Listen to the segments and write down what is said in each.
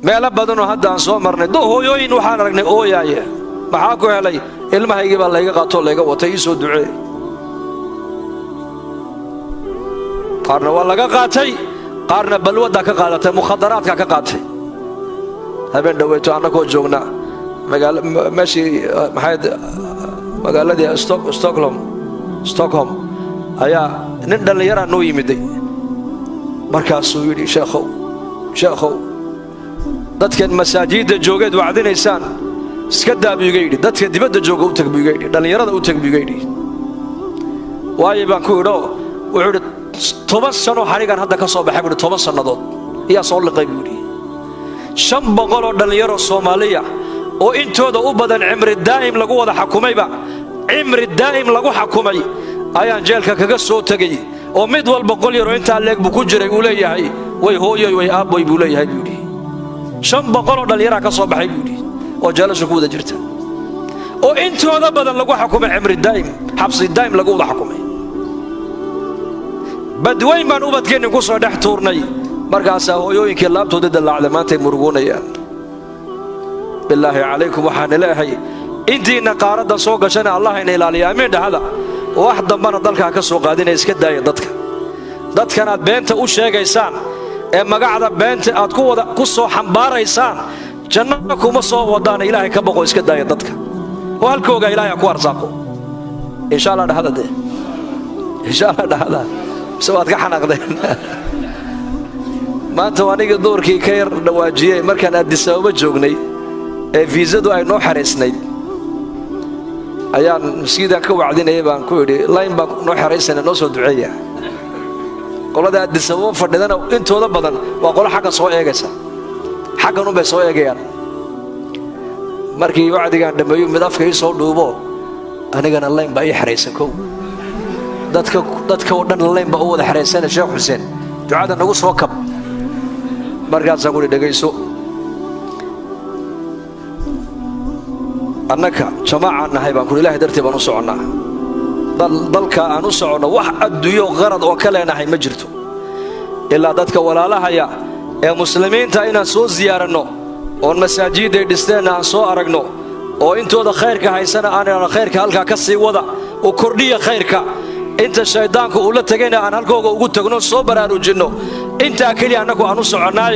meelo badan oo hadda aan soo marnay hooyooyin waxaan aragnay ooyaaya maxaa ku helay ilmahaygii baa layga qaato layga watay ii soo ducee qaarna waa laga qaatay qaarna balwada ka qaadatay mukhadaraadka ka qaatay habeen dhaweyto annagoo joogna meeshii magaaladii Stockholm ayaa nin dhallinyara noo yimiday markaasuu yidhi sheekhow dadkan masaajidda joogeed wacdinaysaan iska daa buu iga yidhi dadka dibadda jooga u tag buu iga yidhi dhallinyarada u tag buu iga yidhi waayo baan ku idho wuxuu yidhi 10 sano xarigan hadda ka soo baxay buu 10 sannadood ayaa soo liqay buu yidhi 500 oo dhallinyaro Soomaaliya oo intooda u badan cimri daa'im lagu wada xukumayba cimri daa'im lagu xukumay ayaan jeelka kaga soo tagay oo mid walba qol yar oo inta leeg buu ku jiray uu leeyahay way hooyoy way aaboy buu leeyahay buu yidhi 500 oo dhallinyaro ka soo baxay buu yidhi oo jeelasha ku wada jirta oo intooda badan lagu xukumay cimri daa'im xabsi daa'im lagu wada xukumay badweyn baan ubadkeenin ku soo dhex tuurnay markaas hooyooyinkii laabtooda dalaacday maanta murugoonayaan بالله عليكم وحان إلهي إنتينا قاردا سوق شنا الله إن إلالي أمين هذا واحد ضمن ضلك كسوق قاعدين يسكت داي ضدك أنا بنت وشيء إنسان إما قاعدة بنت أتقول قصة حنبار إنسان جنكم صو ودان إلهي كبقوا يسكت داي ضدك وهالكوجا إلهي أكوار زاقو إن شاء الله هذا ده إن شاء الله هذا سوات كحنا قدين ما توانيك الدور كي كير نواجيه مركان أدي سوبة جوجني فيزادو أي نوع حريصني أيان مسجدا كوعدين أيبان كوري لاين بان نوع حريصنا نوصل دعية قال هذا الدسوم فردنا أنتوا هذا بدن وأقول حاجة سوية جالسة حاجة نوبة سوية جيان مركي وعد كان لما يوم مدافع يسوي دوبه أنا كان اللاين بأي حريصكو دتك ودن اللاين بأول حريصنا الشيخ حسين جعادنا نقص وكب مركز أقول دقيسو أنك جماعة نهاي بنقول الله درتي بنصعنا ضلك أنصعنا واحد ديو غرض وكلا نهاي مجرته إلا ذاتك ولا لها يا مسلمين تاينا سو زيارنا والمساجد دستنا سو أرجنا وإنتوا هذا خيرك هاي سنة أنا خيرك هلك كسي وضع وكردية خيرك أنت الشيطانك ولا تجينا عن هلك وقلت تقولون صبر الجنو أنت أكلي أنك أنصعنا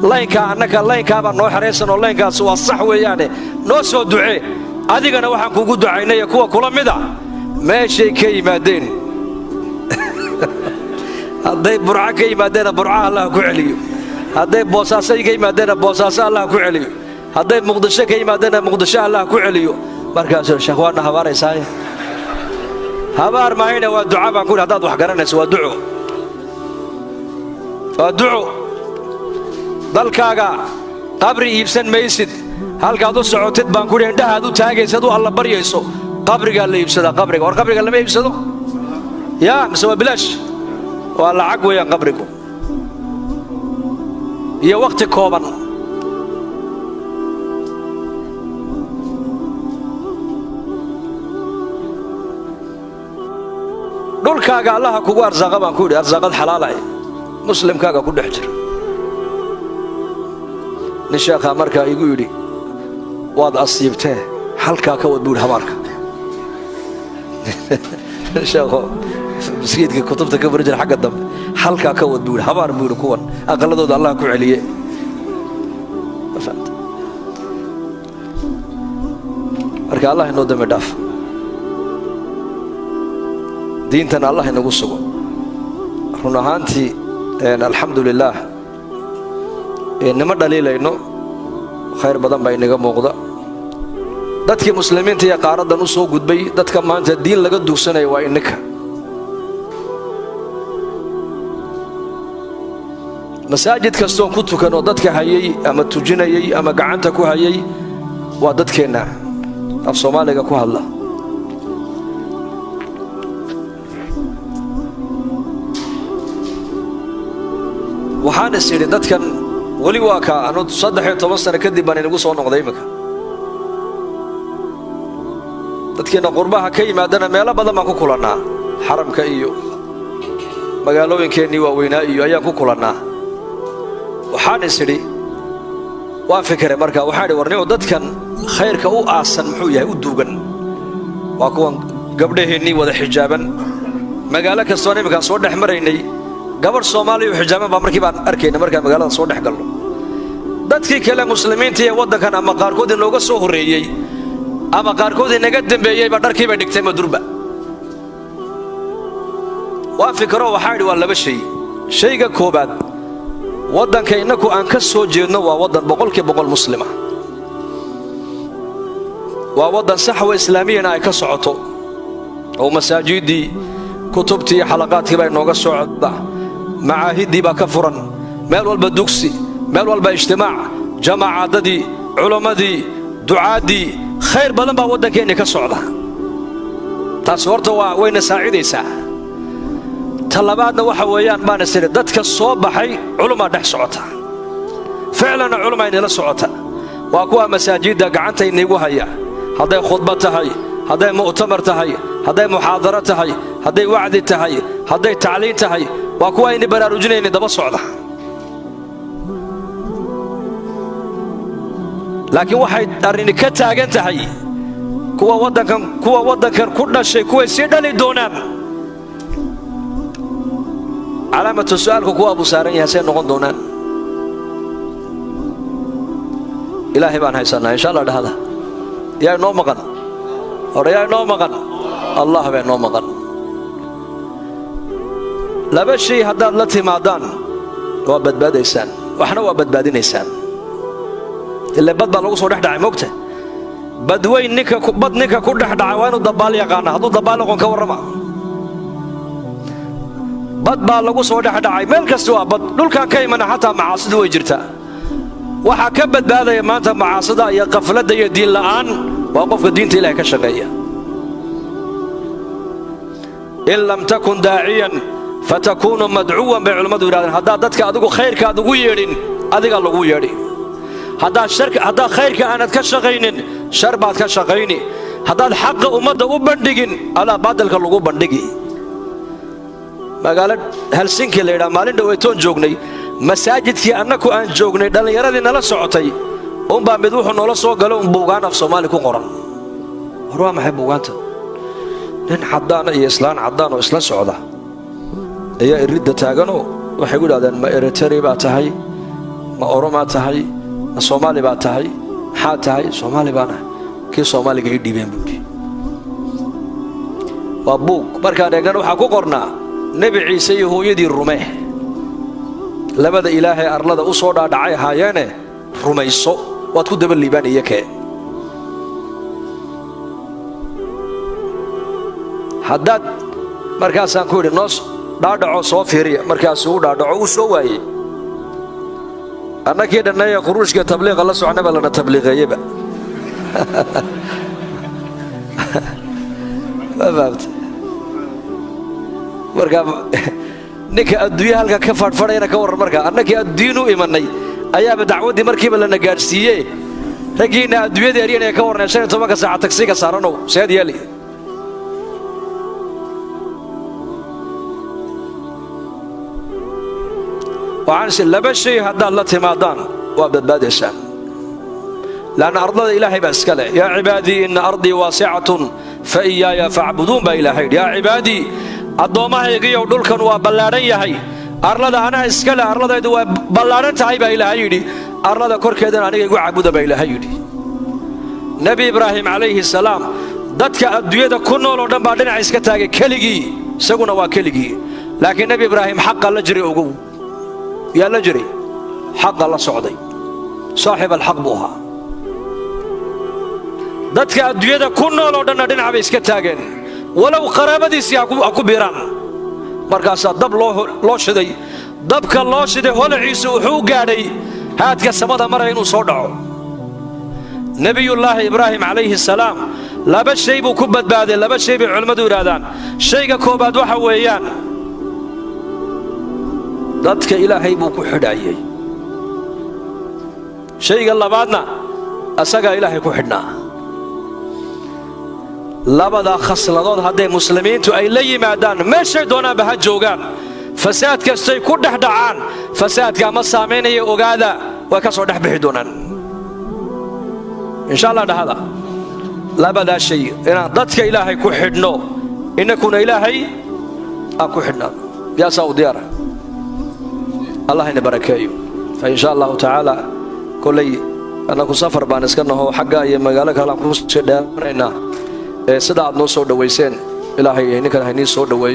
لايك أنك لايك هذا نوع حريصنا ولايك سوى الصحوة يعني نوسو دعاء هذيك أنا واحد كوجو دعينا يكوا كل مدة ماشي كي مادين هذي برعة كي مادين برعة الله كعليو هذي بوساسي كي مادين بوساسا الله كعليو هذي مقدشة كي مادين مقدشة الله كعليو مركز الشهوان هبار إساي هبار معينا والدعاء بقول هذا وحجرنا سوى دعو ضلكاga qabri iibsan maysid halkaad u socotid baan ku indhaha aad u taagaysid oo alla baryayso qabriga la iibsada qabriga war qabriga lama iibsado yaa misoo bilaash waa lacag weeyaan qabrigu iyo waqti kooban dhulkaaga Allah kugu arsaqa baan ku yiri arsaqad xalaal ah muslimkaaga ku dhex jira نشاخا مركا يقولي واد أصيبته حلقة كود بول همارك نشاخا مسكيت كتبت كبرج الحق الدم حلقة كود بول همار بول كون أقلدوا الله كعليه فهمت مركا الله إنه دم داف دينتنا الله إنه قصوا هنا هانتي الحمد لله إنما دليل إنه خير بدن بينك موجودة دتك مسلمين تيا قارد دنوسو قد بي دتك ما أنت الدين لقد دوسنا يوائنك مساجد كستون كنت كانوا دتك هاي أما تجينا يي أما قعنتك هاي ودتك هنا الصومالي كوه الله وحان السير دتك ولي واكا أنا تصدق يتوصل كذي بني نقول صون قديمك تذكرنا قربها كي ما دنا ميلا بدل ما كوكلنا حرم كأيو ما قالوا إن كني ووينا أيو أيا كوكلنا وحان سري waa fikray marka waxaa idhi warniyo dadkan khayrka u aasan muxuu yahay u duugan waa kuwan gabdhaheennii wada xijaaban magaalo kastoo iminkaan soo dhex maraynay gabadh soomaaliya u xijaaban baa markii baan arkayna markaan magaalada soo dhex galno dadkii kale muslimiinta ee waddankan ama qaarkood inooga soo horreeyey ama qaarkood inaga dambeeyeyba dharkii bay dhigtay madurba waa fikro waxaa idhi waa laba shay shayga koobaad waddanka innaku aan ka soo jeedno waa waddan boqolkiiba boqol muslima waa waddan saxwa islaamiyana ay ka socoto oo masaajiddii kutubtii iyo xalaqaadkii baa inooga socda macaahiddii baa ka furan meel walba dugsi meel walba ijtimaac jamaacadadii culammadii ducaaddii khayr badan baa waddankeenni ka socda taas horta wayna saacidaysaa ta labaadna waxa weeyaan baan is idhi dadka soo baxay culumaa dhex socota ficlanna culumaa inala socota waa kuwa masaajidda gacanta inaygu haya hadday khudba tahay hadday mu'tamar tahay hadday muxaadaro tahay hadday wacdi tahay hadday tacliin tahay waa kuwa ayna baraarujinayna daba socda laakiin waxay arrini ka taagan tahay kuwa waddankan ku dhashay kuway sii dhali doonaan calaamatu su'aalku kuwa buu saaran yahay say noqon doonaan ilaahay baan haysanaa insha allah dhahda yaa inoo maqan hore yaa inoo maqan allah baa inoo maqan laba shay haddaad la timaadaan waa badbaadaysaan waxna waa badbaadinaysaan ilaa bad baa lagu soo dhex dhacay moogta badweyn bad ninka ku dhex dhacay waa inuu dabaal yaqaana hadduu dabaal aqoon ka warrama bad baa lagu soo dhex dhacay meel kasta waa bad dhulkan ka imana xataa macaasidu way jirtaa waxaa ka badbaadaya maanta macaasida iyo qafladda iyo diin la'aan waa qofka diinta ilaahay ka shaqeeya in lam takun daaciyan fatakuunu madcuwan bay culimmadu yidhahdeen haddaad dadka adigu khayrkaad ugu yeedhin adigaa lagu yeedhi haddaad khayrka aanad ka shaqaynin shar baad ka shaqayni haddaad xaqa ummadda u bandhigin adaa baadilka lagu bandhigi magaalo helsinki la yidhaha maalin dhaweytoon joognay masaajidkii annaku aan joognay dhallinyaradii nala socotay unbaa mid wuxuu noola soo galo un buugaan af soomaali ku qoran war waa maxay buugaanta nin caddaana iyo islaan caddaan oo isla socda ayaa iridda taaganoo waxay ku idhahdeen ma eritari baa tahay ma oromaa tahay ma soomaali baa tahay maxaa tahay soomaali baan ahay kii soomaaliga ii dhiibeen buudhi waa buug markaan eegnan waxaa ku qornaa nebi ciise iyo hooyadii rumee labada ilaahay arlada u soo dhaadhacay ahaayeene rumayso waad ku daba liibaan iyo kee haddaad markaasaan ku idhi noo dhaadhaco soo fiiriya markaasuu u dhaadhaco uu soo waayey annakii dhannaye khuruushka tabliiqa la socnaba lana tabliiqeeyeba ma fahamta markaa ninka adduunya halka ka fadhfadhayna ka warran markaa annakii adduun u imannay ayaaba dacwaddii markiiba lana gaadhsiiye raggiinna adduunyada eryanaya ka warnay 15 saaca tagsiga saaranow seed yeeli waxaan laba shay haddaad la timaadaan waa badbaadaysaan laanna ardada ilaahay baa iska leh yaa cibaadii inna ardii waasicatun fa iyaaya facbuduun baa ilaahay yaa cibaadii addoommahaygiiyow dhulkan waa ballaadhan yahay arlada anaa iska leh arladaydu waa ballaadhan tahay baa ilaahay yidhi arlada korkeedana aniga igu caabuda baa ilaahay yidhi nebi ibraahim calayhi salaam dadka adduunyada ku nool oo dhan baa dhinaca iska taagay keligii isaguna waa keligii laakiin nebi ibraahim xaqa la jiray ogow yaa la jiray xaqa la socday saaxib alxaq buu ahaa dadka adduunyada ku nool oo dhanna dhinaca bay iska taageen walow qaraabadiisii ha ku biiraan markaasaa dab loo shiday dabka loo shiday holaciisu wuxuu gaadhay haadka samada maraya inuu soo dhaco nebiyullaahi ibraahim calayhi salaam laba shay buu ku badbaaday laba shay bay culimmadu yidhaahdaan shayga koobaad waxa weeyaan dadka ilaahay buu ku xidhaayey shayga labaadna asagaa ilaahay ku xidhnaa labadaa khasladood hadday muslimiintu ay la yimaadaan meeshay doonaanba ha joogaan fasaad kastay ku dhex dhacaan fasaadka ma saamaynaya ogaada way ka soo dhex bixi doonaan إن شاء الله هذا لا بد شيء إن ضدك إلهي كحدنا إن كنا إلهي أكو حدنا يا سعوديارة الله ينبركيه فإن شاء الله تعالى كلي أنا كسافر بانسكنه هو حقا يمجالك هلا كوس شدنا سداد نصور دويسين إلهي إنك هني صور دويو